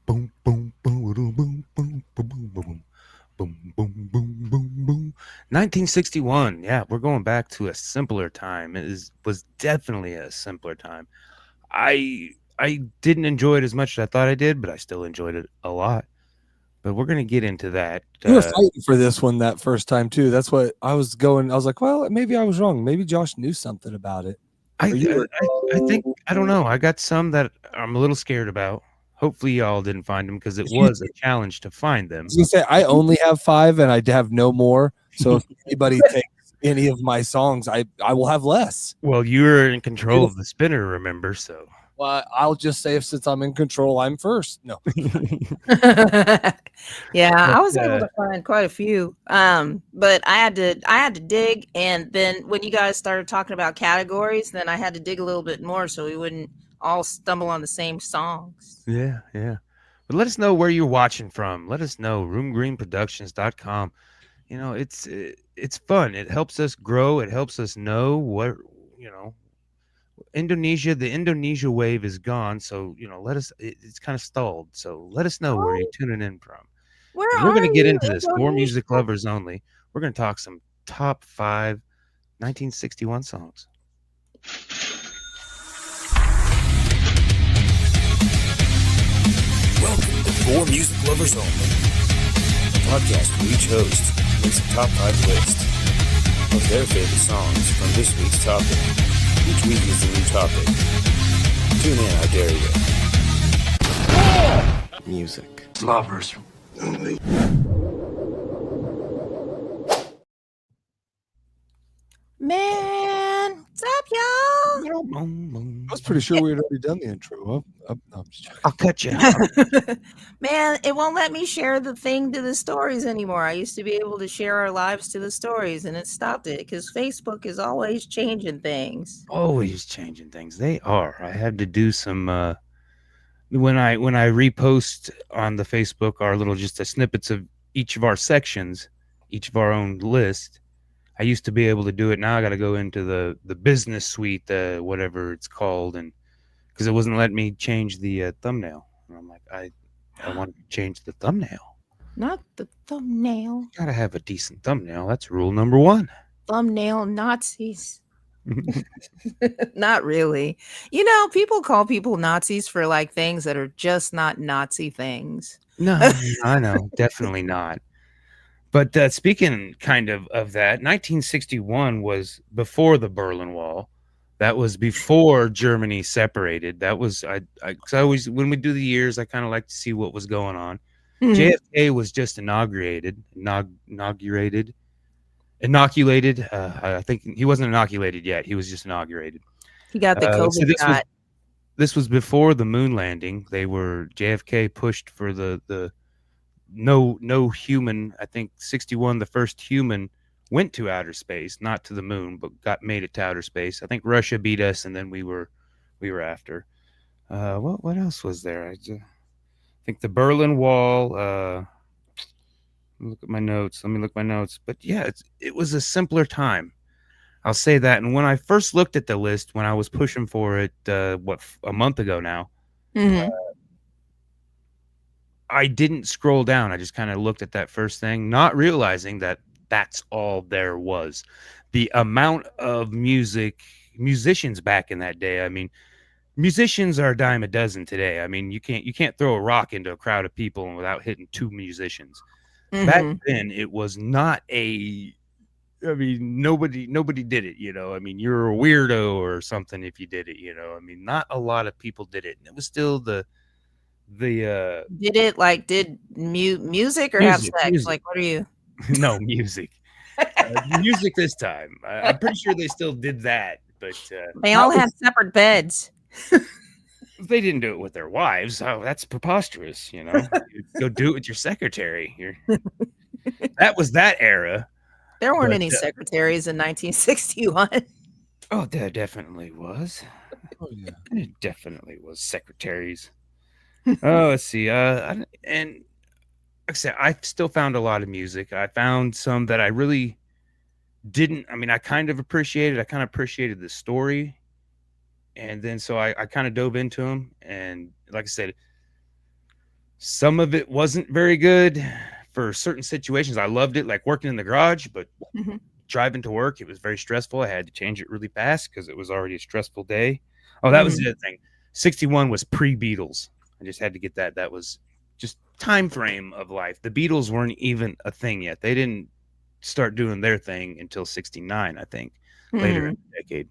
boom, boom, boom, boom, boom, boom, boom, boom, boom, boom, boom, boom, boom. 1961. Yeah, we're going back to a simpler time. Was definitely a simpler time. I didn't enjoy it as much as I thought I did, but I still enjoyed it a lot. But we're gonna get into that. You were fighting for this one that first time too. That's what I was going. I was like, well, maybe I was wrong. Maybe Josh knew something about it. I, Or you I were. I think I don't know. I got some that I'm a little scared about. Hopefully, y'all didn't find them because it was a challenge to find I them. was gonna say I only have 5 and I have no more. So if anybody takes any of my songs, I will have less. Well, you're in control of the spinner, remember? So Well, I'll just say since I'm in control, I'm first. No. Yeah, But, I was able to find quite a few. But I had to dig, and then when you guys started talking about categories, then I had to dig a little bit more so we wouldn't all stumble on the same songs. yeah, yeah. But let us know where you're watching from. Let us know. RoomGreenProductions.com. It's fun. It helps us grow. It helps us know what you know. Indonesia, the Indonesia wave is gone, so it's kind of stalled. So let us know where you're Oh, tuning in from. where And we're are going to get you, into this for Indonesia? music lovers only. We're going to talk some top 5 1961 songs. Welcome to For Music Lovers Only, a podcast where each host makes a top 5 list of their favorite songs from this week's topic. Each week is a new topic. Tune in, I dare you. Music. Lovers only. Man, what's up, y'all? I was pretty sure we had already done the intro. No, I'm just joking. I'll cut you out. Man, it won't let me share the thing to the stories anymore. I used to be able to share our lives to the stories, and it stopped it because Facebook is always changing things. Always changing things. They are. I had to do some when I repost on the Facebook our little just a snippets of each of our sections, each of our own list. I used to be able to do it. Now I got to go into the business suite, whatever it's called, and because it wasn't letting me change the thumbnail. And I'm like, I want to change the thumbnail. Not the thumbnail. Got to have a decent thumbnail. That's rule number 1. Thumbnail Nazis. Not really. You know, people call people Nazis for like things that are just not Nazi things. No, I know, definitely not. But speaking kind of that, 1961 was before the Berlin Wall. That was before Germany separated. That was because I always, when we do the years, I kind of like to see what was going on. JFK was just inaugurated. I think he wasn't inoculated yet. He was just inaugurated. He got the COVID shot. This was before the moon landing. JFK pushed for the no human. I think 61, the first human went to outer space, not to the moon, but made it to outer space. I think Russia beat us, and then we were after. What else was there? I think the Berlin Wall. Look at my notes. Let me look at my notes. But yeah, it was a simpler time. I'll say that. And when I first looked at the list, when I was pushing for it, a month ago now, I didn't scroll down. I just kind of looked at that first thing, not realizing that that's all there was. The amount of musicians back in that day. I mean, musicians are a dime a dozen today. I mean, you can't throw a rock into a crowd of people without hitting 2 musicians. Back then, it was not a. I mean, nobody did it. I mean, you're a weirdo or something if you did it. I mean, not a lot of people did it, and it was still did it like did music or have sex? Music. Like, what are you? No, music. Music this time. I'm pretty sure they still did that, but they all had separate beds. They didn't do it with their wives. Oh, that's preposterous. Go do it with your secretary. That was that era. There weren't any secretaries in 1961. Oh, there definitely was. Oh, yeah. It definitely was secretaries. Oh, let's see. And like I said, I still found a lot of music. I found some that I really didn't. I mean, I kind of appreciated. I kind of appreciated the story. And then so I kind of dove into them. And like I said, Some of it wasn't very good for certain situations. I loved it, like working in the garage, but driving to work, it was very stressful. I had to change it really fast because it was already a stressful day. Oh, that was the other thing. 61 was pre-Beatles. I just had to get that. That was just time frame of life. The Beatles weren't even a thing yet. They didn't start doing their thing until 69, I think, later in the decade.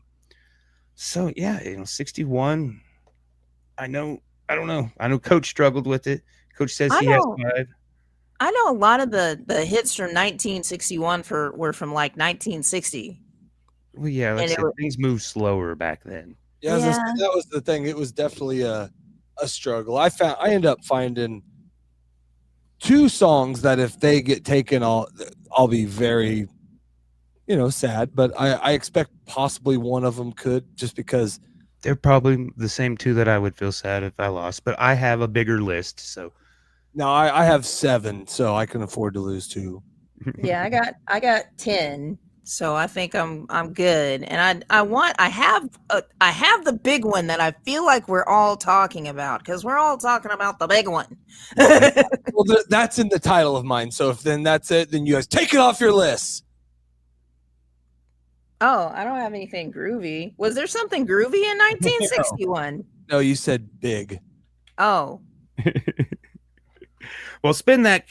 So, yeah, 61. I don't know. I know Coach struggled with it. Coach says he has 5. I know a lot of the hits from 1961 were from like 1960. Well, yeah, like I said, things moved slower back then. Yeah, that was the thing. It was definitely a struggle. I ended up finding 2 songs that if they get taken, I'll be very, sad. But I expect possibly one of them could, just because they're probably the same 2 that I would feel sad if I lost. But I have a bigger list, so. No, I have 7, so I can afford to lose 2. Yeah, I got 10, so I think I'm good. And I have the big one that I feel like we're all talking about, because we're all talking about the big one. Well, that's in the title of mine. So if then that's it, then you guys take it off your list. Oh, I don't have anything groovy. Was there something groovy in 1961? No, you said big. Oh. Well, spin that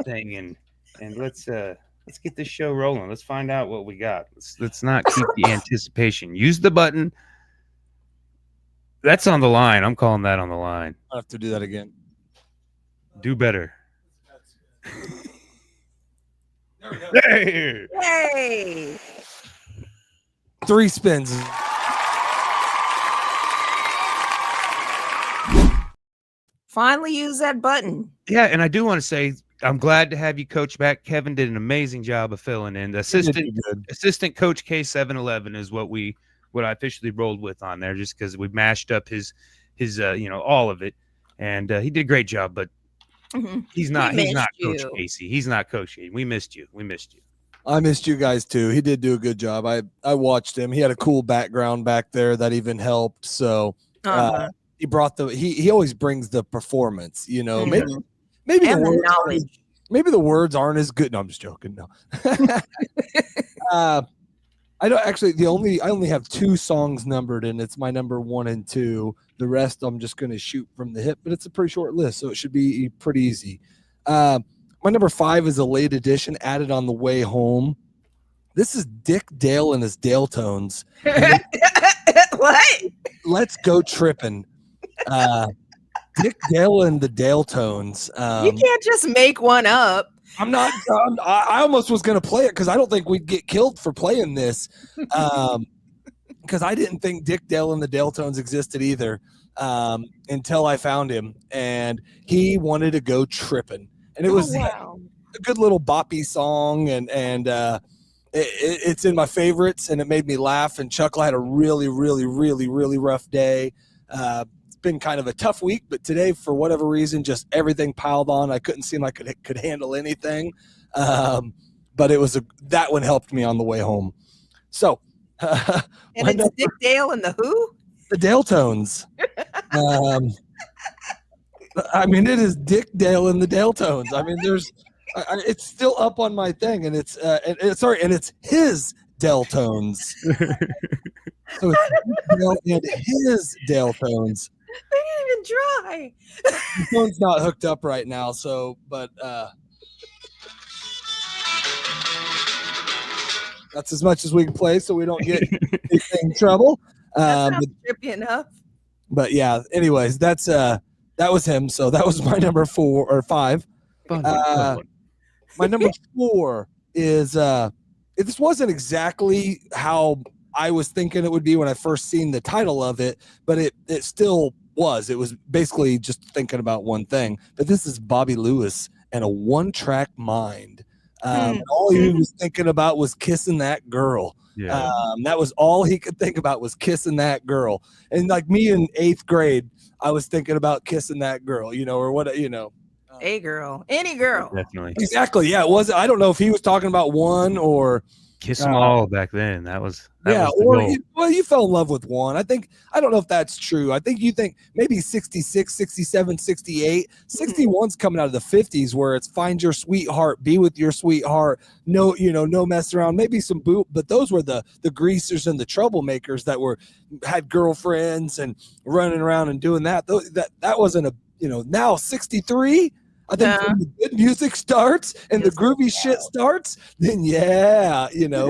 thing and let's get this show rolling. Let's find out what we got. Let's not keep the anticipation. Use the button. That's on the line. I'm calling that on the line. I'll have to do that again. Do better. There we go. Hey! Yay! 3 spins. Finally use that button. Yeah, and I do want to say I'm glad to have you coach back. Kevin did an amazing job of filling in. The assistant coach K711 is what I officially rolled with on there, just because we mashed up his all of it, and he did a great job. But he's not Coach Casey. He's not Coach Casey. We missed you. I missed you guys too. He did do a good job. I watched him. He had a cool background back there that even helped. So he brought he always brings the performance. Maybe the knowledge. Maybe the words aren't as good. No, I'm just joking. No. I don't actually. I only have 2 songs numbered, and it's my number 1 and 2. The rest I'm just going to shoot from the hip, but it's a pretty short list, so it should be pretty easy. My number 5 is a late edition, added on the way home. This is Dick Dale and his Daletones. What? Let's go trippin'. Dick Dale and the Daletones. You can't just make one up. I'm not. I almost was going to play it because I don't think we'd get killed for playing this. Because I didn't think Dick Dale and the Daletones existed either until I found him, and he wanted to go trippin', and it was a good little boppy song, and it's in my favorites, and it made me laugh and chuckle. I had a really, really, really, really rough day. It's been kind of a tough week, but today, for whatever reason, just everything piled on. I couldn't seem like I could handle anything, but it was that one helped me on the way home. So, and it's Dick Dale and the who? The Daletones. I mean, it is Dick Dale and the Daletones. I mean, it's still up on my thing, and it's his Daletones. So it's Dale and his Daletones. They didn't even try. The phone's not hooked up right now, but that's as much as we can play, so we don't get in trouble. That's not trippy enough. But yeah, anyways, that was him. So that was my number 4 or 5. My number 4 is this wasn't exactly how I was thinking it would be when I first seen the title of it, but it still was. It was basically just thinking about one thing. But this is Bobby Lewis and a One-Track Mind. All he was thinking about was kissing that girl. Yeah. That was all he could think about, was kissing that girl. And like me in 8th grade, I was thinking about kissing that girl, or what, a girl, any girl. Definitely. Exactly. Yeah. It was. I don't know if he was talking about one or Kiss them all back then. That was the or goal. you fell in love with one. I don't know if that's true. I think you think maybe 66, 67, 68. 61's coming out of the 50s where it's find your sweetheart, be with your sweetheart, no mess around, maybe some boot, but those were the greasers and the troublemakers that had girlfriends and running around and doing that. That wasn't now 63. I think when the good music starts and the groovy shit starts, then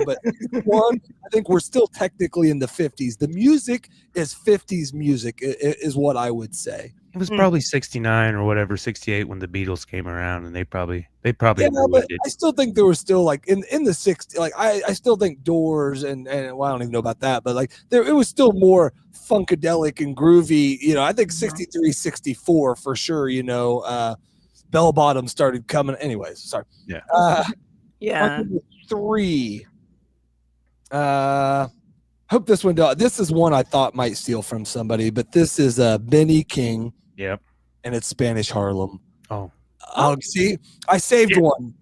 but one, I think we're still technically in the 50s. The music is 50s music is what I would say. It was probably 69 or whatever, 68 when the Beatles came around, and they probably but ruined I still think there was still like in the 60s, like I still think Doors and well, I don't even know about that, but like it was still more funkadelic and groovy. I think 63, 64 for sure. Bell bottom started coming. Anyways, sorry. Yeah. 3. Hope this one does. This is one I thought might steal from somebody, but this is Benny King. Yep. And it's Spanish Harlem. Oh, see, I saved one.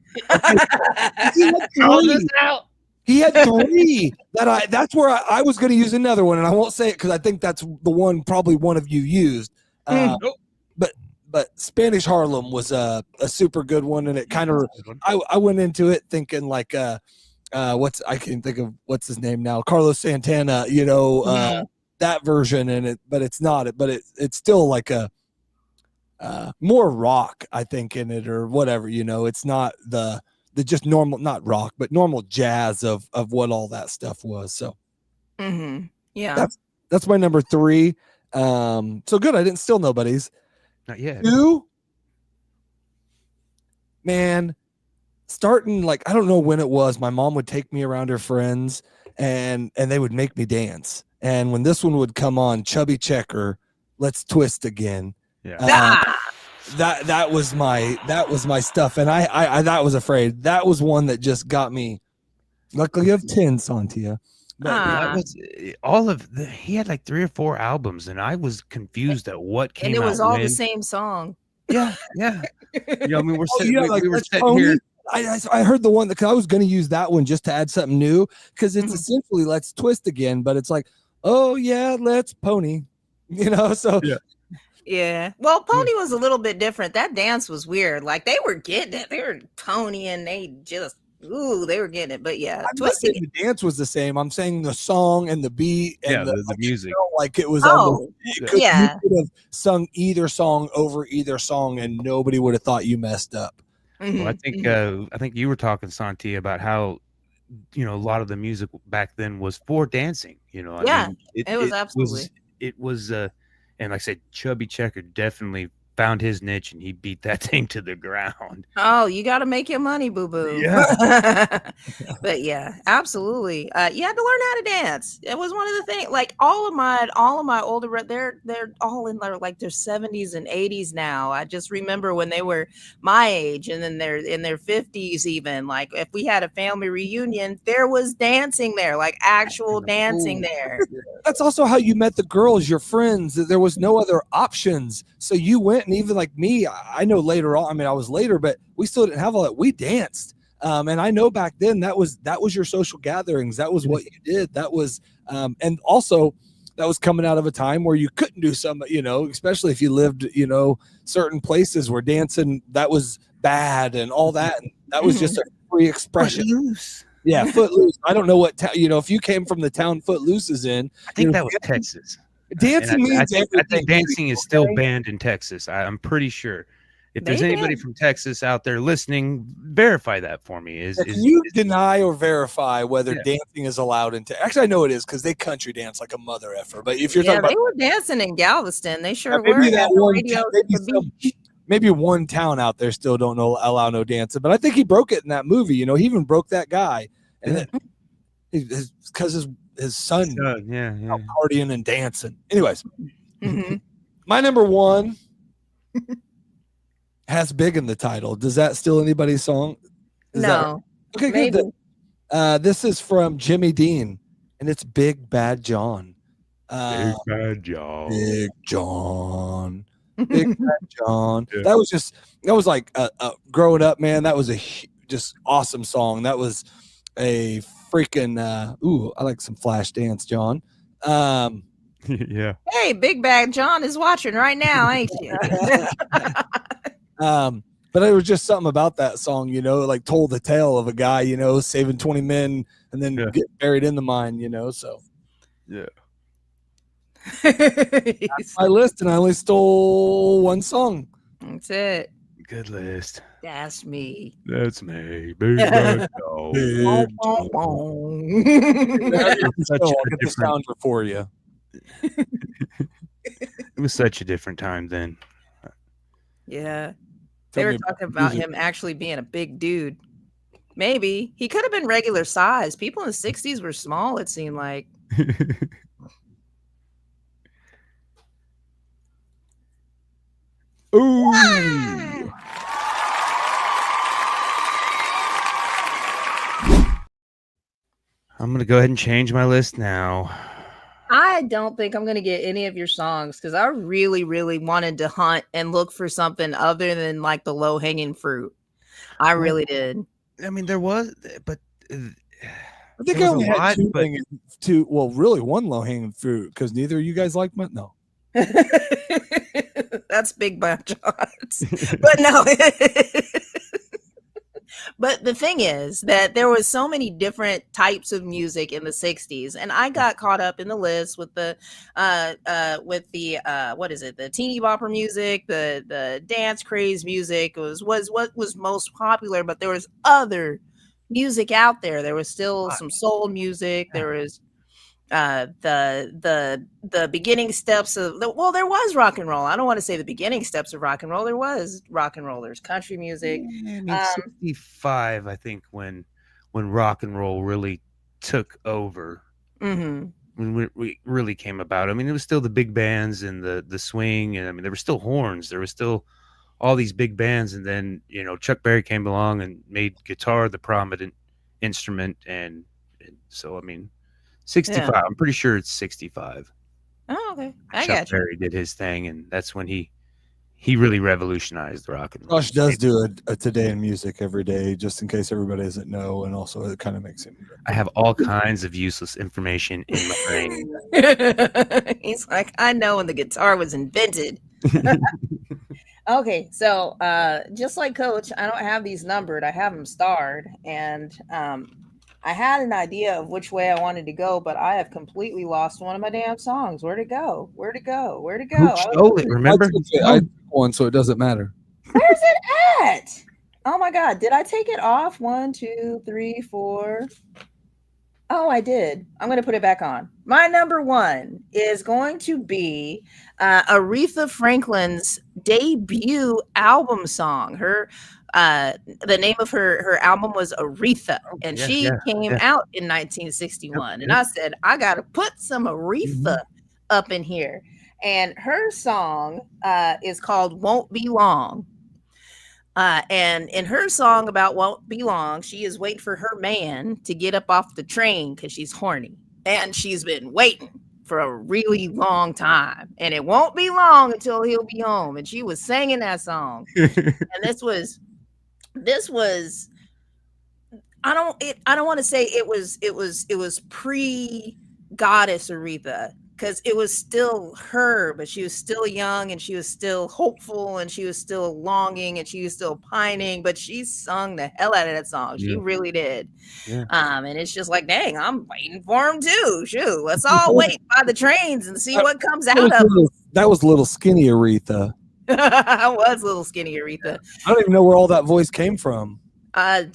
He had 3 that's where I was going to use another one, and I won't say it because I think that's the one probably one of you used. But Spanish Harlem was a super good one, and it kind of I went into it thinking like I can think of what's his name now, Carlos Santana, that version, but it's not, but it's still like a more rock, I think, in it or whatever. It's not the just normal, not rock, but normal jazz of what all that stuff was. So that's my number 3. So good, I didn't steal nobody's. Not yet. 2, man, starting like I don't know when it was. My mom would take me around her friends, and they would make me dance. And when this one would come on, Chubby Checker, Let's Twist Again. Yeah. That was my stuff, and I that was afraid. That was one that just got me. Luckily, you have 10, Sontia. That was he had like 3 or 4 albums, and I was confused at what came out. And it was all the same song. Yeah. We're sitting, we were sitting here. I heard the one because I was going to use that one just to add something new because it's essentially Let's Twist Again, but it's like, oh yeah, let's pony, So yeah. Well, pony was a little bit different. That dance was weird. Like they were getting it. They were ponying. They just. Ooh, they were getting it, but yeah, I'm not saying the dance was the same. I'm saying the song and the beat and the music, like it was. You could have sung either song over either song, and nobody would have thought you messed up. Well, I think you were talking, Santi, about how a lot of the music back then was for dancing. It was absolutely. It was, and like I said, Chubby Checker definitely found his niche, and he beat that thing to the ground. Oh, you got to make your money, boo boo. Yeah. But yeah, absolutely. You had to learn how to dance. It was one of the things. Like all of my older, they're all in their 70s and 80s now. I just remember when they were my age, and then they're in their 50s even. Like if we had a family reunion, there was dancing there, like actual dancing there. That's also how you met the girls, your friends. There was no other options, so you went. And even like me, I know later on, I was later, but we still didn't have all that. We danced. And I know back then that was your social gatherings. That was what you did. That was, and also that was coming out of a time where you couldn't do some, especially if you lived, certain places where dancing, that was bad and all that. And that was just a free expression. Footloose. Yeah. Footloose. I don't know what, if you came from the town Footloose is in. I think that was Texas. Dancing means everything. I think dancing is still banned in Texas. I'm pretty sure. If there's anybody from Texas out there listening, verify that for me. Can you deny or verify whether dancing is allowed in Texas? Actually, I know it is because they country dance like a mother effer. But if you're talking about, they were dancing in Galveston. They sure maybe were. That one, maybe one town out there still don't allow no dancing. But I think he broke it in that movie. He even broke that guy, and because his son out partying and dancing. Anyways, my number 1 has Big in the title. Does that steal anybody's song? No. Okay, maybe. Good. This is from Jimmy Dean, and it's Big Bad John. Big Bad John. Big John. Big Bad John. Yeah. That was like growing up, man. That was just awesome song. That was a freaking I like some flash dance, John. Yeah. Hey, Big Bag John is watching right now, ain't you? But it was just something about that song, you know, like told the tale of a guy, you know, saving 20 men and then get buried in the mine, you know. So yeah, that's my list, and I only stole one song. That's it. good list. That's me. That's me. Big Bad Dog. Big Boom, boom. I'll get Such the a different- sounder for you. It was such a different time then. Yeah. Tell They were me talking about music. him actually being a big dude. Maybe. He could have been regular size. People in the 60s were small, it seemed like. Ooh. I'm going to go ahead and change my list now. I don't think I'm going to get any of your songs because I really, really wanted to hunt and look for something other than like the low hanging fruit. I really did. I mean, there was, but I think there I was only a lot, had but- well, really one low hanging fruit because neither of you guys like my no. That's Big Bad Johns. But no. But the thing is that there was so many different types of music in the 60s, and I got caught up in the list with the what is it, the teeny bopper music, the dance craze music was what was most popular, but there was other music out there. There was still some soul music. There was the beginning steps of there was rock and roll. I don't want to say the beginning steps of rock and roll. There was rock and roll. There's country music. I mean, 65, I think, when rock and roll really took over. Mm-hmm. When we really came about. I mean, it was still the big bands and the swing, and I mean, there were still horns. There was still all these big bands, and then Chuck Berry came along and made guitar the prominent instrument, and so I mean. 65. Yeah. I'm pretty sure it's 65. Oh, okay. I Chuck got you. Berry did his thing, and that's when he really revolutionized rock and roll. Josh does do a Today in Music every day, just in case everybody doesn't know, and also it kind of makes him. I have all kinds of useless information in my brain. He's like, I know when the guitar was invented. Okay, so just like Coach, I don't have these numbered. I have them starred, and I had an idea of which way I wanted to go, but I have completely lost one of my damn songs. Where'd it go? Where'd it go? Where'd it go? Who stole it? Remember? I took one, so it doesn't matter. Where's it at? Oh my God! Did I take it off? 1, 2, 3, 4. Oh, I did. I'm going to put it back on. My number one is going to be Aretha Franklin's debut album song. The name of her album was Aretha, and she came out in 1961. And I said, I got to put some Aretha up in here. And her song is called Won't Be Long. And in her song about Won't Be Long, she is waiting for her man to get up off the train because she's horny. And she's been waiting for a really long time. And it won't be long until he'll be home. And she was singing that song. And this was I don't want to say it was pre-goddess Aretha, because it was still her, but she was still young and she was still hopeful and she was still longing and she was still pining, but she sung the hell out of that song. She really did. Yeah. And it's just like, dang, I'm waiting for him too. Shoot, let's all wait by the trains and see what comes out of it. That was little skinny Aretha. I was little skinny Aretha. I don't even know where all that voice came from. Her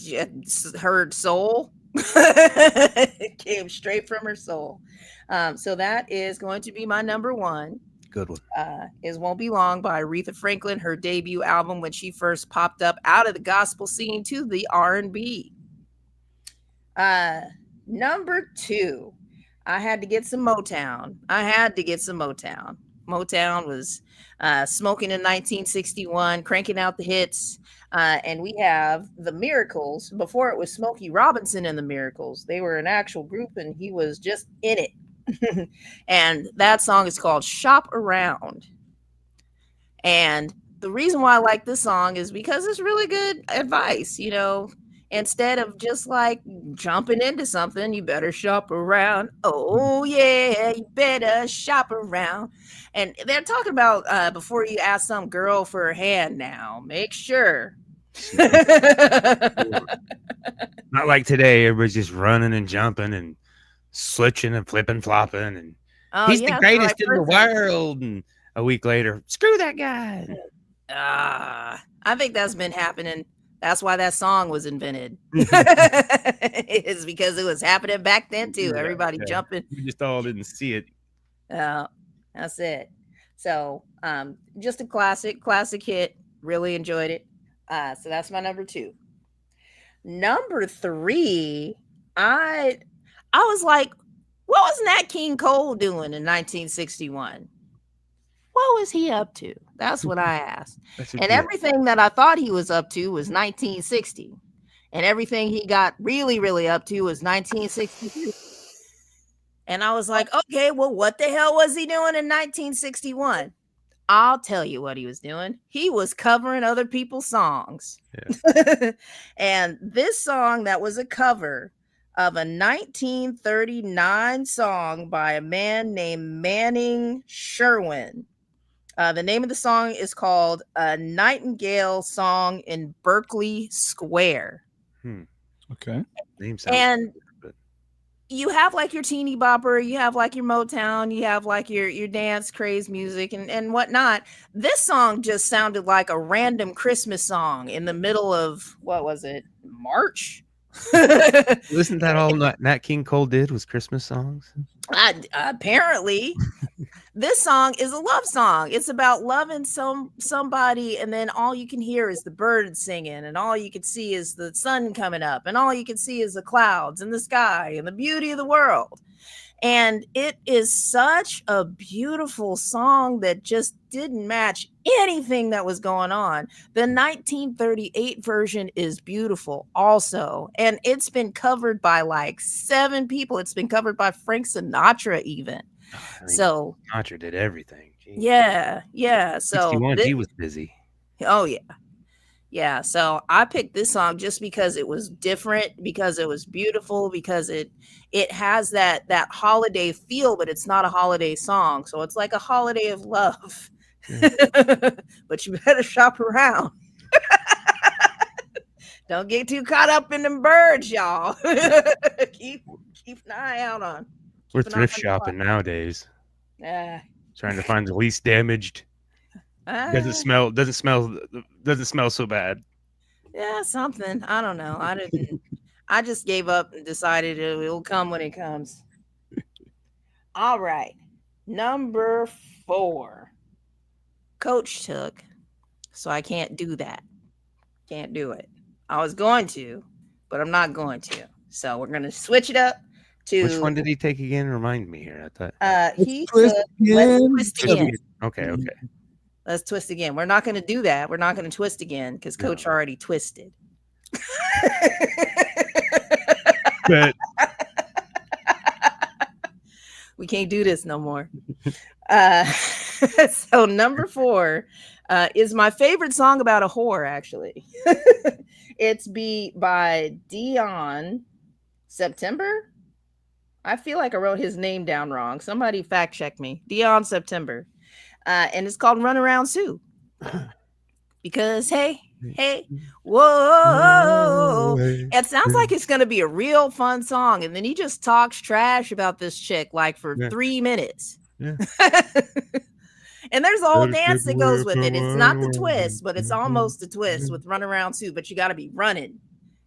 soul. It came straight from her soul. So that is going to be my number one. Good one. Is Won't Be Long by Aretha Franklin, her debut album when she first popped up out of the gospel scene to the R&B. Number two, I had to get some Motown. Motown was smoking in 1961, cranking out the hits. And we have the Miracles. Before it was Smokey Robinson and the Miracles. They were an actual group and he was just in it. And that song is called Shop Around. And the reason why I like this song is because it's really good advice. Instead of just like jumping into something, you better shop around. Oh yeah, you better shop around. And they're talking about before you ask some girl for her hand now, make sure. Not like today, everybody's just running and jumping and switching and flipping, flopping, and Oh he's the yeah, greatest in the world. And a week later, screw that guy. I think that's been happening. That's why that song was invented. It's because it was happening back then too. Everybody jumping. We just all didn't see it. That's it. So just a classic hit. Really enjoyed it. So that's my number 2. Number 3, I was like, what was Nat King Cole doing in 1961? What was he up to? That's what I asked. And everything that I thought he was up to was 1960. And everything he got really, really up to was 1962. And I was like, okay, well, what the hell was he doing in 1961? I'll tell you what he was doing. He was covering other people's songs. Yeah. And this song that was a cover of a 1939 song by a man named Manning Sherwin. The name of the song is called A Nightingale Song in Berkeley Square. Okay. And you have like your teeny bopper, you have like your Motown, you have like your dance craze music and whatnot. This song just sounded like a random Christmas song in the middle of, what was it, March? Isn't that all Nat King Cole did was Christmas songs? Apparently. This song is a love song. It's about loving somebody, and then all you can hear is the birds singing, and all you can see is the sun coming up, and all you can see is the clouds and the sky and the beauty of the world. And it is such a beautiful song that just didn't match anything that was going on. The 1938 version is beautiful also. And it's been covered by like 7 people. It's been covered by Frank Sinatra even. So Sinatra did everything. Jeez. Yeah. So 61, he was busy. Oh yeah. Yeah, so I picked this song just because it was different, because it was beautiful, because it has that holiday feel, but it's not a holiday song. So it's like a holiday of love. Yeah. But you better shop around. Don't get too caught up in them birds, y'all. keep an eye out on. We're thrift shopping nowadays. Trying to find the least damaged. Doesn't smell so bad. Yeah, something. I don't know. I just gave up and decided it'll come when it comes. All right. Number 4. Coach took, so I can't do that. Can't do it. I was going to, but I'm not going to. So we're going to switch it up to... Which one did he take again? Remind me here. I thought he took Let's Twist Again. Okay. Let's twist again. We're not going to do that. We're not going to twist again because Coach already twisted. But we can't do this no more. So number 4 is my favorite song about a whore, actually. It's by Dion. September? I feel like I wrote his name down wrong. Somebody fact check me. Dion September. And it's called Runaround Sue. Because, hey, whoa. It sounds like it's going to be a real fun song. And then he just talks trash about this chick like for 3 minutes. Yeah. And there's a whole dance that goes with it. It's not the twist, but it's almost the twist with Runaround Sue. But you got to be running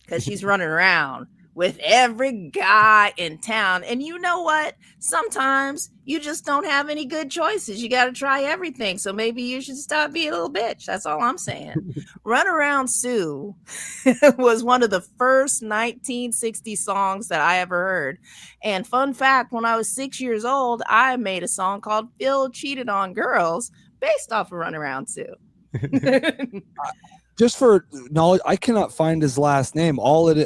because she's running around with every guy in town. And you know what? Sometimes you just don't have any good choices. You got to try everything. So maybe you should stop being a little bitch. That's all I'm saying. Runaround Sue was one of the first 1960 songs that I ever heard. And fun fact, when I was 6 years old, I made a song called Phil Cheated on Girls based off of Runaround Sue. Just for knowledge, I cannot find his last name.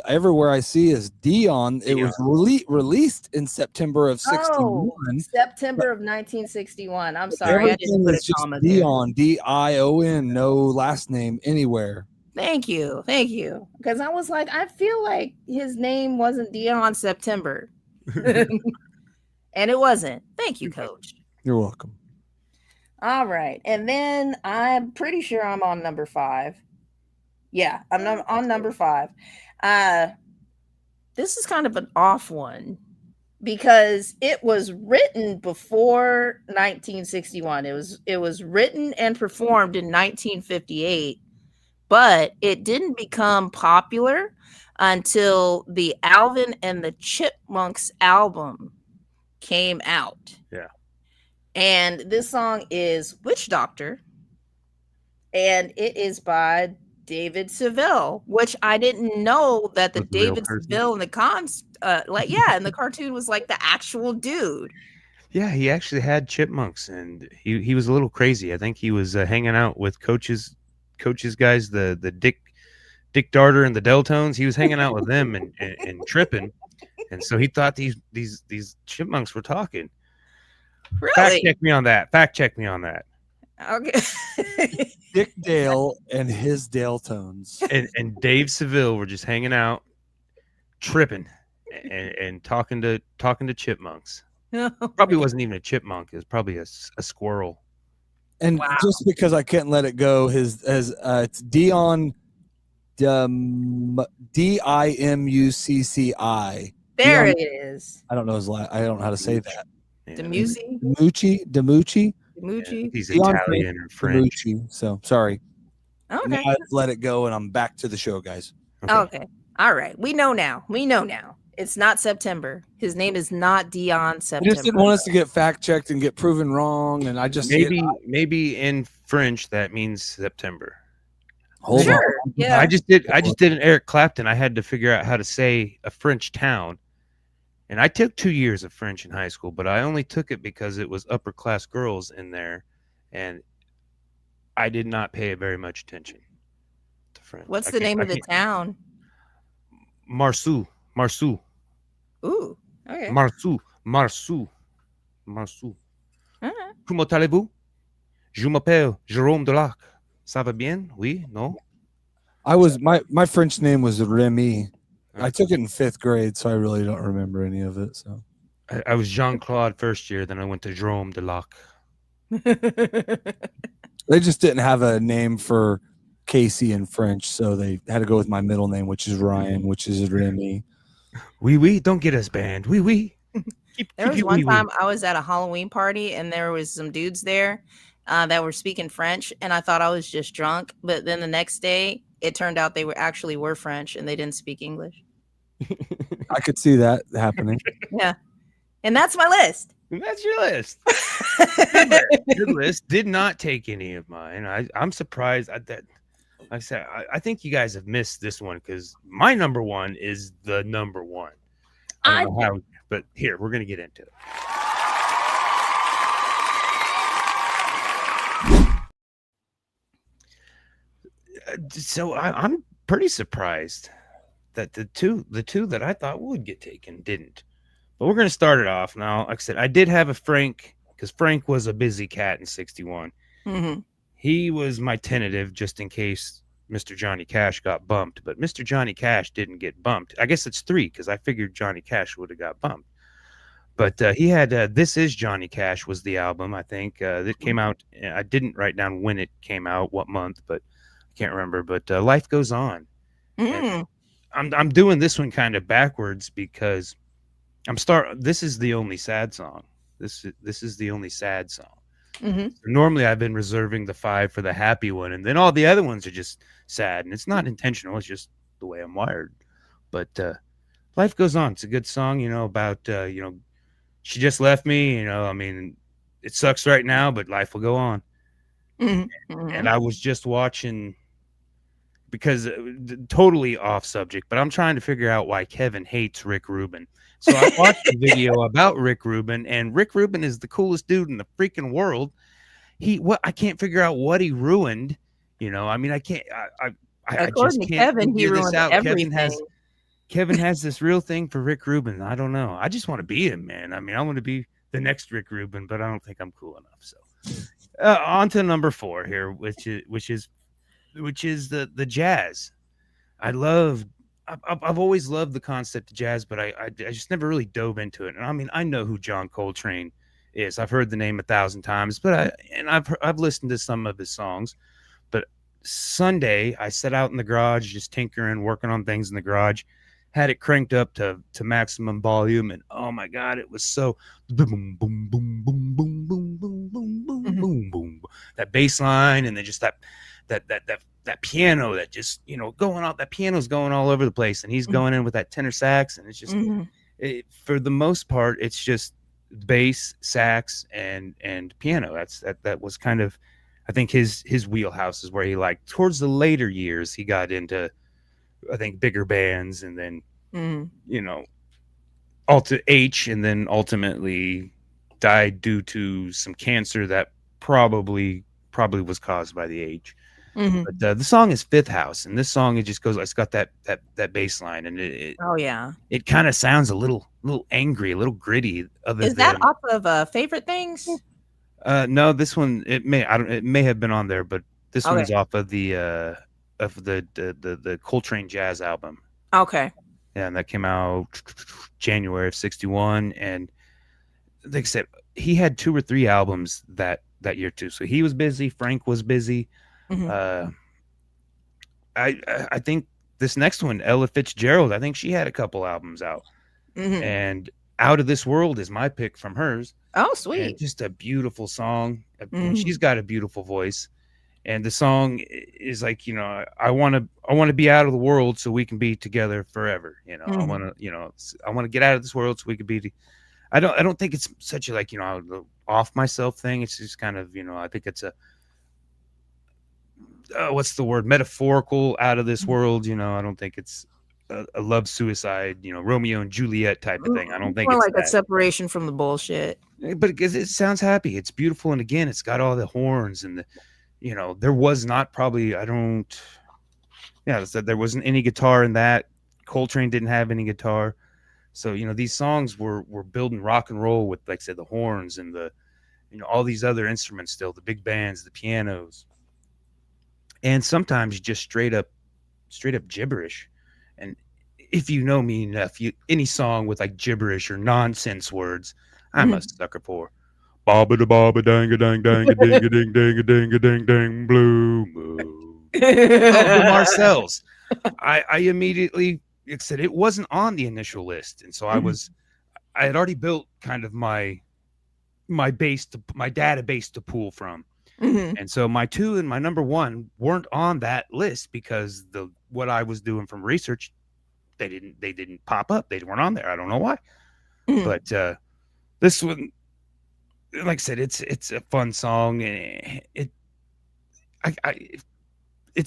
Everywhere I see is Dion. It was released in September of 61. September of 1961. I'm sorry, I didn't put a comma there. Dion, Dion, no last name anywhere. Thank you. Because I was like, I feel like his name wasn't Dion September. And it wasn't. Thank you, Coach. You're welcome. All right. And then I'm pretty sure I'm on number 5. Yeah, I'm on number 5. This is kind of an off one because it was written before 1961. It was written and performed in 1958, but it didn't become popular until the Alvin and the Chipmunks album came out. Yeah. And this song is Witch Doctor, and it is by David Seville, which I didn't know that the David Seville in the in the cartoon was like the actual dude. Yeah, he actually had chipmunks, and he was a little crazy. I think he was hanging out with coaches guys, the Dick Darter and the Daletones. He was hanging out with them and tripping, and so he thought these chipmunks were talking. Really? Fact check me on that. Okay. Dick Dale and his Daletones. And Dave Seville were just hanging out, tripping, and talking to chipmunks. Probably wasn't even a chipmunk. It was probably a squirrel. And just because I couldn't let it go, it's Dion, Dimucci. There Dion, it is. I don't know I don't know how to say that. Yeah. Demucci. Mucci. He's Dion Italian or French. Demucci. So sorry. Okay. Now I've let it go, and I'm back to the show, guys. Okay. All right. We know now. It's not September. His name is not Dion I September. just didn't want us to get fact checked and get proven wrong, and I just Maybe in French that means September. hold on. Yeah. I just did an Eric Clapton. I had to figure out how to say a French town. And I took 2 years of French in high school, but I only took it because it was upper class girls in there, and I did not pay very much attention to French. What's the name of the town? Marcels. Ooh. Okay. Marcels. All right. Comment allez-vous? Je m'appelle Jérôme Delac. Ça va bien? Oui? Non? My French name was Remy. I took it in 5th grade, so I really don't remember any of it. So I was Jean-Claude first year, then I went to Jérôme Delac. they just didn't have a name for Casey in French, so they had to go with my middle name, which is Ryan, which is Remy. Oui, don't get us banned. Oui. There was one time I was at a Halloween party and there was some dudes there that were speaking French, and I thought I was just drunk. But then the next day, it turned out they were French and they didn't speak English. I could see that happening. Yeah, and that's my list. That's your list. Your list did not take any of mine. I'm surprised at that. Like I said, I think you guys have missed this one because my number one is the number one. I don't know how, but here, we're going to get into it. So I'm pretty surprised that the two that I thought would get taken didn't. But we're going to start it off now. Like I said, I did have a Frank because Frank was a busy cat in 61. Mm-hmm. He was my tentative just in case Mr. Johnny Cash got bumped, but Mr. Johnny Cash didn't get bumped. I guess it's 3 because I figured Johnny Cash would have got bumped. But he had This Is Johnny Cash was the album, I think, that came out. I didn't write down when it came out, what month, but I can't remember. But Life Goes On. I'm doing this one kind of backwards because this is the only sad song. This is the only sad song. Mm-hmm. Normally I've been reserving the 5 for the happy one, and then all the other ones are just sad, and it's not intentional. It's just the way I'm wired. But Life Goes On. It's a good song, about she just left me. I mean, it sucks right now, but life will go on. Mm-hmm. And I was just watching because totally off subject, but I'm trying to figure out why Kevin hates Rick Rubin. So I watched a video about Rick Rubin, and Rick Rubin is the coolest dude in the freaking world. I can't figure out what he ruined. I mean, I can't. I just can't. Kevin, he ruined everything. Kevin has this real thing for Rick Rubin. I don't know. I just want to be him, man. I mean, I want to be the next Rick Rubin, but I don't think I'm cool enough. So, on to number 4 here, which is which is the jazz. I love. I've always loved the concept of jazz, but I just never really dove into it. And I mean, I know who John Coltrane is. I've heard the name 1,000 times, but I've listened to some of his songs. But Sunday, I sat out in the garage, just tinkering, working on things in the garage, had it cranked up to maximum volume, and oh my god, it was so boom, boom, boom, boom, boom, boom, boom, boom, boom, boom, boom. That bass line, and then just that piano that just going off. That piano's going all over the place, and he's going in with that tenor sax, and it's just for the most part, it's just bass, sax, and piano. That was kind of, I think his wheelhouse is where he liked. Towards the later years, he got into, I think, bigger bands, and then H, and then ultimately died due to some cancer that probably was caused by the age. But the song is Fifth House, and this song, it just goes. It's got that bass line, and it kind of sounds a little angry, a little gritty. Is that off of Favorite Things? No, this one it may have been on there, but this one's off of the Coltrane Jazz album. Okay. Yeah, and that came out January of '61, and like I said, he had 2 or 3 albums that year too. So he was busy. Frank was busy. I think this next one, Ella Fitzgerald, I think she had a couple albums out, and Out of This World is my pick from hers. Oh, sweet! And just a beautiful song. And she's got a beautiful voice, and the song is like, I want to be out of the world so we can be together forever. I want to get out of this world so we can be. I don't think it's such a off myself thing. It's just kind of I think it's a. What's the word? Metaphorical out of this world. I don't think it's a love suicide, Romeo and Juliet type of thing. I don't think more it's like a separation from the bullshit. But it sounds happy. It's beautiful, and again, it's got all the horns and the. There was not probably. There wasn't any guitar in that. Coltrane didn't have any guitar, so these songs were building rock and roll with, like I said, the horns and the, all these other instruments still, the big bands, the pianos. And sometimes just straight up gibberish. And if you know me enough, any song with like gibberish or nonsense words, I'm a sucker for. Baba da baba dang a dang dang a ding a ding ding a ding a ding ding blue moon. The Marcels. I immediately said it wasn't on the initial list, and so I had already built kind of my database to pull from. And so my 2 and my number 1 weren't on that list because what I was doing from research, they didn't pop up. They weren't on there. I don't know why. But this one, like I said, it's a fun song. It's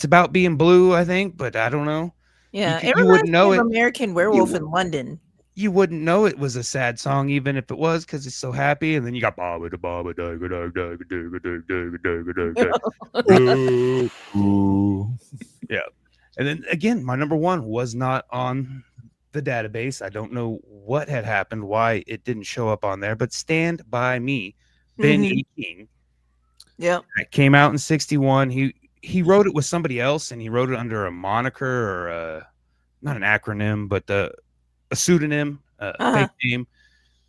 about being blue, I think, but I don't know. Yeah, you wouldn't know it. American Werewolf in London. You wouldn't know it was a sad song even if it was, because it's so happy. And then you got Baba da Baba da da da da da da da. Yeah. And then again, my number 1 was not on the database. I don't know what had happened, why it didn't show up on there, but Stand By Me, Ben E. King. Yep. It came out in '61. He wrote it with somebody else, and he wrote it under a moniker or not an acronym, but a pseudonym, a fake name,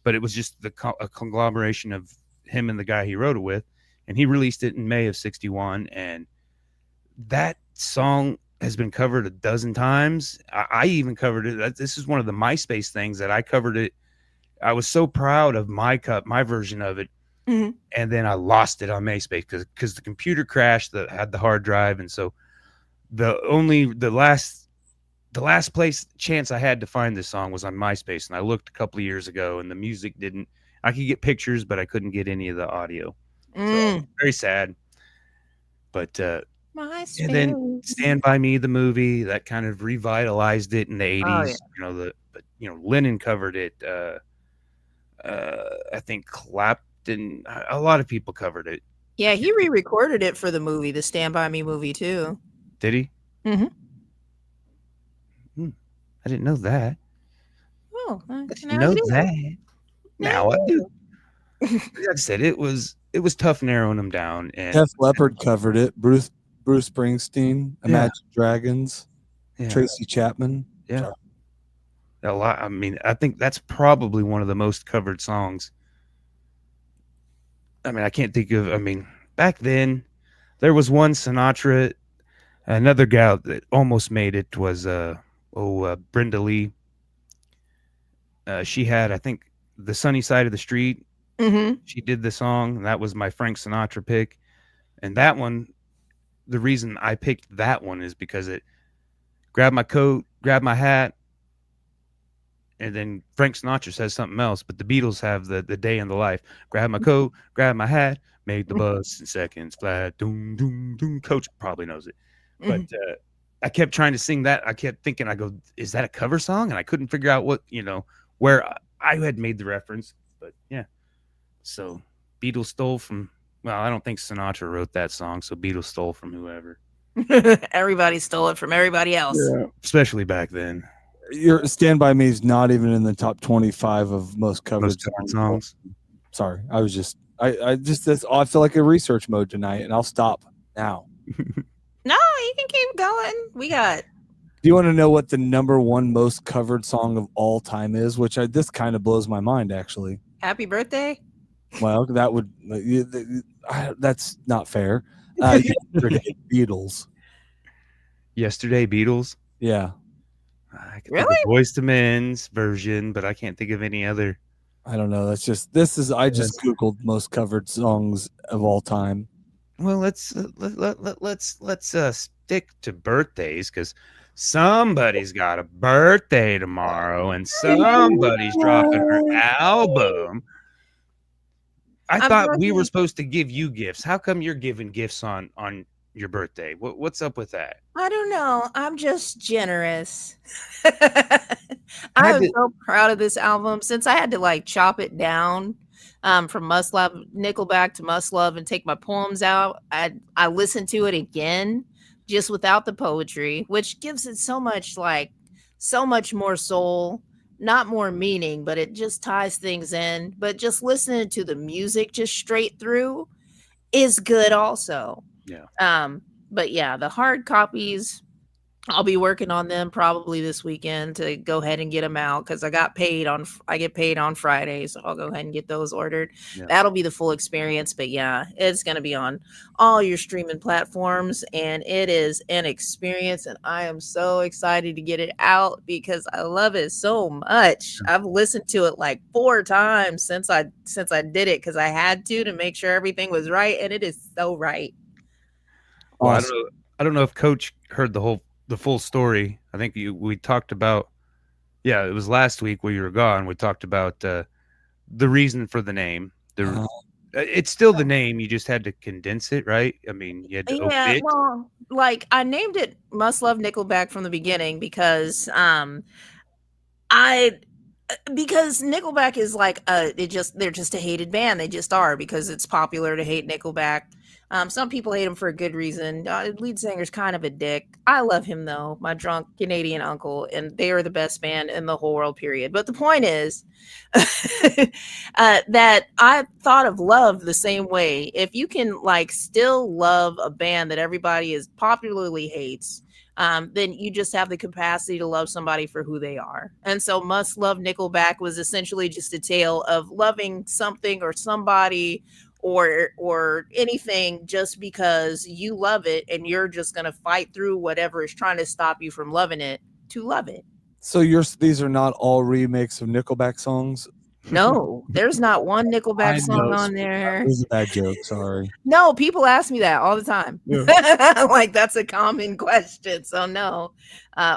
but it was just a conglomeration of him and the guy he wrote it with, and he released it in May of '61, and that song has been covered a dozen times. I even covered it. This is one of the MySpace things that I covered it. I was so proud of my version of it, and then I lost it on MySpace because the computer crashed that had the hard drive, and so the last place chance I had to find this song was on MySpace, and I looked a couple of years ago, and the music didn't. I could get pictures, but I couldn't get any of the audio. So, very sad. But and then Stand By Me, the movie, that kind of revitalized it in the '80s. Lennon covered it. I think Clapton. A lot of people covered it. Yeah, he re-recorded it for the movie, the Stand By Me movie too. Did he? I didn't know that. Oh, I didn't know that. Now I do. Like I said, it was tough narrowing them down. And Def Leppard covered it. Bruce Bruce Springsteen, Imagine Dragons, Yeah. Tracy Chapman. Yeah. Sorry. A lot. I mean, I think that's probably one of the most covered songs. I mean, I can't think of. I mean, back then, there was one Sinatra. Another gal that almost made it was Brenda Lee. She had, I think, The Sunny Side of the Street. Mm-hmm. She did the song. And that was my Frank Sinatra pick. And that one, the reason I picked that one is because it grabbed my coat, grabbed my hat, and then Frank Sinatra says something else. But the Beatles have the day in the life. Grab my coat, grab my hat, made the bus in seconds flat. Doom, doom, doom. Coach probably knows it. But I kept trying to sing that. I kept thinking, I go, is that a cover song? And I couldn't figure out what, where I had made the reference. But yeah. So Beatles stole from, well, I don't think Sinatra wrote that song. So Beatles stole from whoever. Everybody stole it from everybody else. Yeah. Especially back then. Your Stand By Me is not even in the top 25 of most covered songs. Sorry. I was just, I feel like a research mode tonight, and I'll stop now. No, you can keep going. We got. Do you want to know what the number one most covered song of all time is? Which this kind of blows my mind, actually. Happy Birthday? Well, that would that's not fair. Yesterday, Beatles. Yesterday, Beatles. Yeah. I can Really? think of Boyz II Men's version, but I can't think of any other. I don't know. I just Googled most covered songs of all time. Well, let's stick to birthdays, because somebody's got a birthday tomorrow and somebody's dropping her album. I thought we were supposed to give you gifts. How come you're giving gifts on your birthday? What's up with that? I don't know. I'm just generous. I'm so proud of this album. Since I had to chop it down from Must Love, Nickelback to Must Love, and take my poems out, I listened to it again just without the poetry, which gives it so much more soul, not more meaning, but it just ties things in. But just listening to the music just straight through is good also. Yeah. But yeah, the hard copies, I'll be working on them probably this weekend to go ahead and get them out, because I get paid on Fridays, so I'll go ahead and get those ordered. Yeah. That'll be the full experience. But yeah, it's going to be on all your streaming platforms, and it is an experience, and I am so excited to get it out because I love it so much. I've listened to it 4 times since I did it, because I had to make sure everything was right, and it is so right. Well, awesome. I don't know if Coach heard the full story. I think we talked about, it was last week where you were gone. We talked about the reason for the name. It's still the name. You just had to condense it, right? I mean, you had to omit. Well, I named it Must Love Nickelback from the beginning because because Nickelback is they're just a hated band. They just are, because it's popular to hate Nickelback. Some people hate him for a good reason. Lead singer's kind of a dick. I love him though, my drunk Canadian uncle, and they are the best band in the whole world, period. But the point is that I thought of love the same way. If you can still love a band that everybody is popularly hates, then you just have the capacity to love somebody for who they are. And so Must Love Nickelback was essentially just a tale of loving something or somebody or anything just because you love it, and you're just going to fight through whatever is trying to stop you from loving it to love it. So these are not all remakes of Nickelback songs? No, there's not one Nickelback song on there. It was a bad joke, sorry. No, people ask me that all the time. Yeah. That's a common question. So no,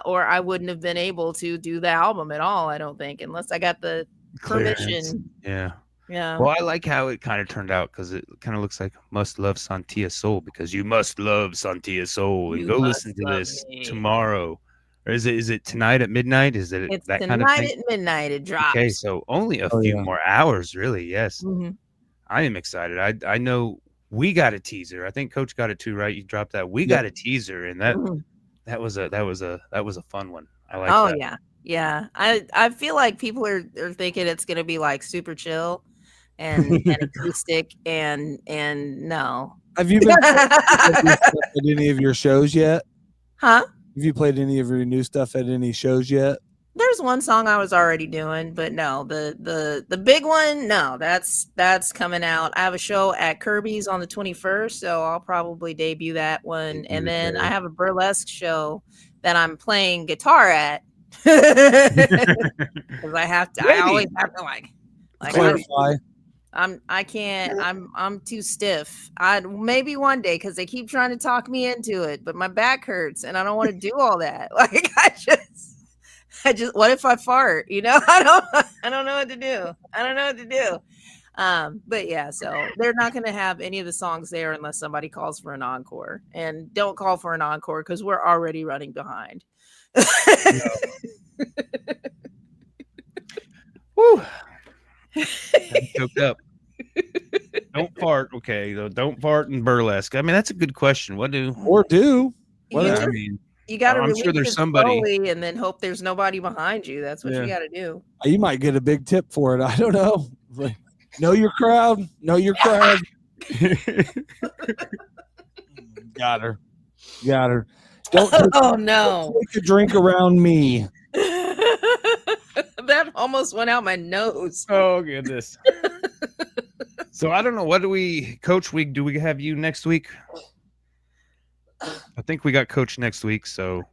or I wouldn't have been able to do the album at all, I don't think, unless I got the permission. Yeah. Yeah. Well, I like how it kind of turned out, because it kind of looks like Must Love Sontia Soul, because you must love Sontia Soul. And go listen to this tomorrow. Or is it tonight at midnight? Is it it's that kind of thing? Tonight at midnight it drops. Okay, so only a few more hours, really. Yes. Mm-hmm. I am excited. I know we got a teaser. I think Coach got it too, right? You dropped that. We got a teaser, and that was a fun one. I like that. Oh yeah. Yeah. I feel like people are thinking it's gonna be super chill and acoustic, and no, Have you been at any of your shows yet? Huh? Have you played any of your new stuff at any shows yet? There's one song I was already doing, but no, the big one, no, that's coming out. I have a show at Kirby's on the 21st, so I'll probably debut that one. And then I have a burlesque show that I'm playing guitar at. Because I have to. I always have to like Clarify. I'm too stiff. Maybe one day, because they keep trying to talk me into it, but my back hurts and I don't want to do all that. Like I just what if I fart? You know, I don't know what to do. I don't know what to do. But yeah, so they're not going to have any of the songs there unless somebody calls for an encore. And don't call for an encore because we're already running behind. Woo. Choked up. Don't fart. Okay, though. Don't fart in burlesque. I mean, that's a good question. What do? Well, I mean, you got to I'm sure there's somebody, and then hope there's nobody behind you. That's what you got to do. You might get a big tip for it. I don't know. Know your crowd. Know your crowd. Got her. Don't take a drink around me. That almost went out my nose. Oh goodness. So I don't know. What do we, Coach? Do we have you next week? I think we got Coach next week. So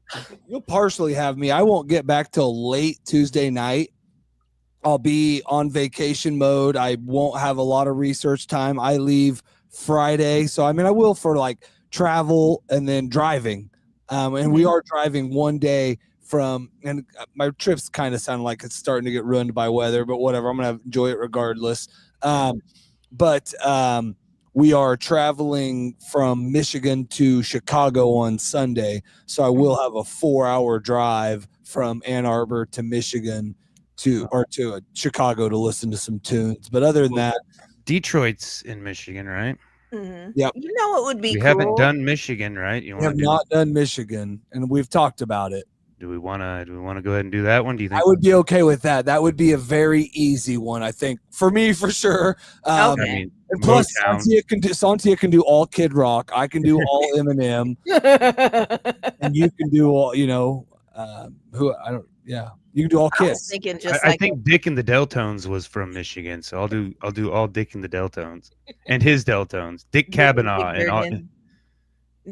you'll partially have me. I won't get back till late Tuesday night. I'll be on vacation mode. I won't have a lot of research time. I leave Friday, so I mean I will for like travel and then driving. And we are driving one day from, and my trips kind of sound like it's starting to get ruined by weather, but whatever. I'm gonna enjoy it regardless. But we are traveling from Michigan to Chicago on Sunday, so I will have a 4-hour drive from Ann Arbor to Michigan to Chicago to listen to some tunes. But other than that, Detroit's in Michigan, right? Mm-hmm. Yep. You know what would be We cool? haven't done Michigan, right? We have not done Michigan, and we've talked about it. Do we want to go ahead and do that one? Do you think I would be okay with that? That would be a very easy one, I think, for me for sure. Okay. I mean, and plus, Motown. Santia can do all Kid Rock. I can do all Eminem, and you can do all. You know, you can do all I was Kids. thinking just I think Dick and the Deltones was from Michigan, so I'll do all Dick and the Deltones and his Deltones. Dick Kavanaugh and all.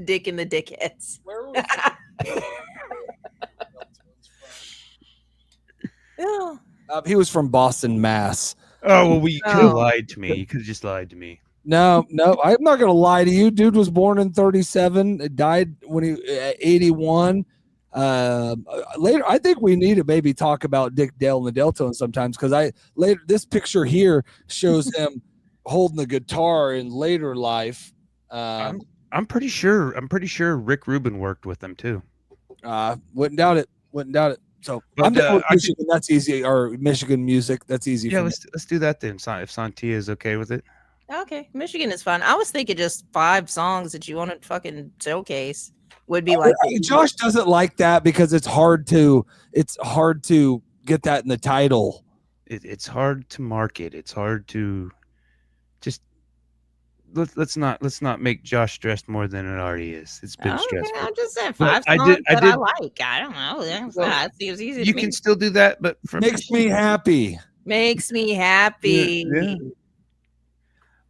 Dick and the Dickheads. Where was he was from Boston, Mass. Oh well, you could have lied to me. You could have just lied to me. No, I'm not gonna lie to you. Dude was born in 1937. Died when he 81. Later, I think we need to maybe talk about Dick Dale and the Deltones sometimes, because this picture here shows him holding the guitar in later life. I'm pretty sure Rick Rubin worked with them too. Wouldn't doubt it. So But, I'm down with Michigan. That's easy. Or Michigan music. That's easy. Yeah, for me. let's do that then. If Santia is okay with it. Okay, Michigan is fun. I was thinking just 5 songs that you want to fucking showcase would be like. Josh doesn't like that because it's hard to get that in the title. It's hard to market. It's hard to just let's not make Josh stressed more than it already is. It's been stressful. I'm just saying But 5 songs I I like. I don't know. It seems easy. You can still do that, but Makes me happy. Makes me happy. Yeah.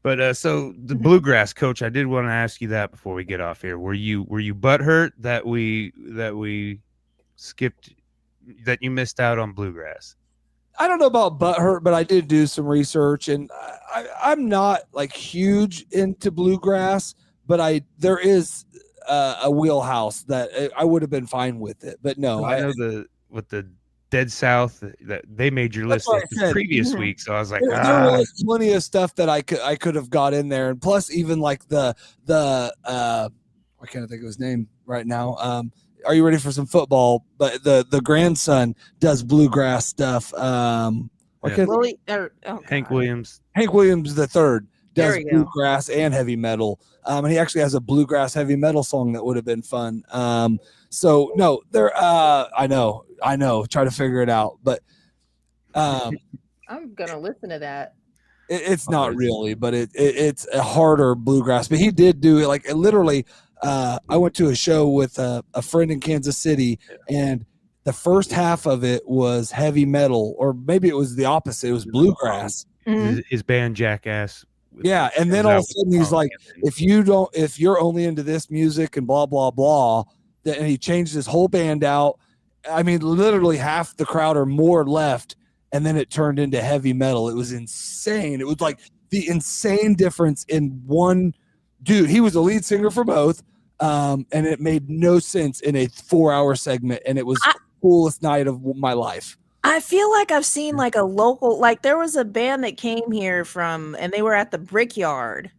But so the bluegrass, Coach, I did want to ask you that before we get off here. Were you butthurt that we skipped, that you missed out on bluegrass? I don't know about butthurt, but I did do some research, and I'm not like huge into bluegrass, but there is a wheelhouse that I would have been fine with it. But no, I know with the Dead South that they made your list the previous week, so I was like, there was plenty of stuff that I could have got in there, and plus even like the I can't think of his name right now. Are you ready for some football? But the grandson does bluegrass stuff. Hank Williams. Hank Williams the third does bluegrass and heavy metal. And he actually has a bluegrass heavy metal song that would have been fun. So no, there. I know. Try to figure it out, but I'm gonna listen to that. It's not really, but it's a harder bluegrass. But he did do it like literally. I went to a show with a friend in Kansas City, and the first half of it was heavy metal, or maybe it was the opposite. It was bluegrass. Mhm. His band Jackass. Yeah, and then comes all out of a with sudden he's song like, and if you're only into this music and blah blah blah, and he changed his whole band out. I mean, literally half the crowd or more left, and then it turned into heavy metal. It was insane. It was like the insane difference in one dude. He was the lead singer for both, and it made no sense in a 4-hour segment, and it was the coolest night of my life. I feel like I've seen like a local, like there was a band that came here from, and they were at the Brickyard,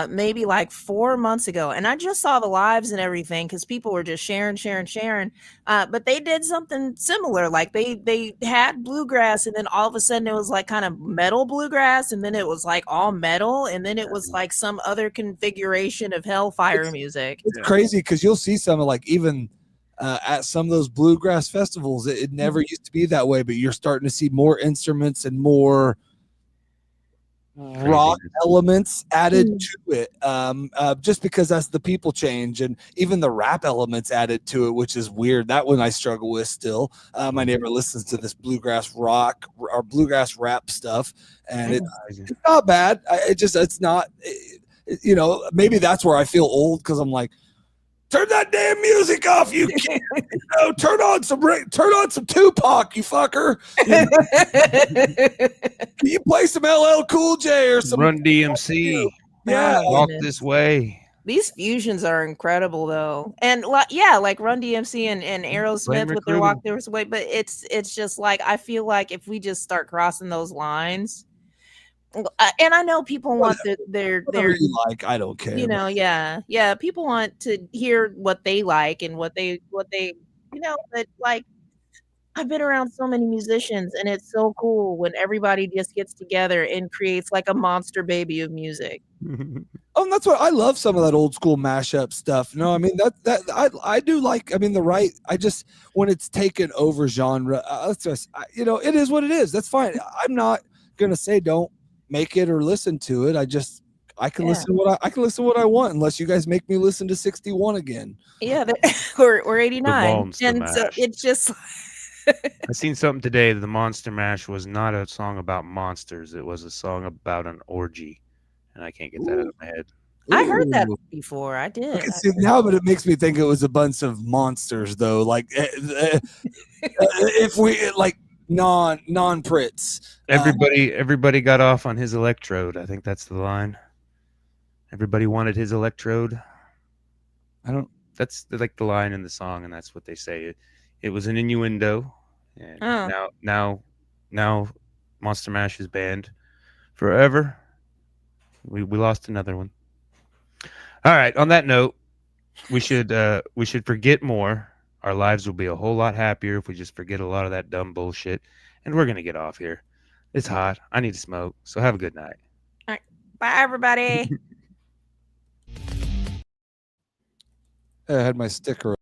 maybe like 4 months ago, and I just saw the lives and everything because people were just sharing. But they did something similar, like they had bluegrass, and then all of a sudden it was like kind of metal bluegrass, and then it was like all metal, and then it was like some other configuration of hellfire music. It's crazy because you'll see some of like even. At some of those bluegrass festivals, it never used to be that way, but you're starting to see more instruments and more rock elements added to it, just because as the people change, and even the rap elements added to it, which is weird. That one I struggle with still. My neighbor listens to this bluegrass rock or bluegrass rap stuff, and it's not bad. It's not, maybe that's where I feel old because I'm like, turn that damn music off, you kid. Turn on some Tupac, you fucker. Can you play some LL Cool J or some Run DMC? Yeah, Walk This Way. These fusions are incredible though, and like Run DMC and Aerosmith with their Walk This Way. But it's just like I feel like if we just start crossing those lines. And I know people want their you like. I don't care. Yeah. People want to hear what they like and what they But like, I've been around so many musicians, and it's so cool when everybody just gets together and creates like a monster baby of music. Oh, and that's what I love. Some of that old school mashup stuff. No, I mean I do like. I mean I just when it's taken over genre. It is what it is. That's fine. I'm not gonna say don't make it or listen to it. I can listen to what I want, unless you guys make me listen to 61 again. Yeah, or 89. And so it's just I seen something today. The Monster Mash was not a song about monsters. It was a song about an orgy, and I can't get that out of my head. I heard that before. I did. Okay, see, now, but it makes me think it was a bunch of monsters, though. Like if we like non-Pritz. Everybody got off on his electrode. I think that's the line. Everybody wanted his electrode. That's like the line in the song, and that's what they say. It was an innuendo, and now Monster Mash is banned forever. We lost another one. All right. On that note, we should forget more. Our lives will be a whole lot happier if we just forget a lot of that dumb bullshit. And we're gonna get off here. It's hot. I need to smoke. So have a good night. All right. Bye, everybody. I had my sticker.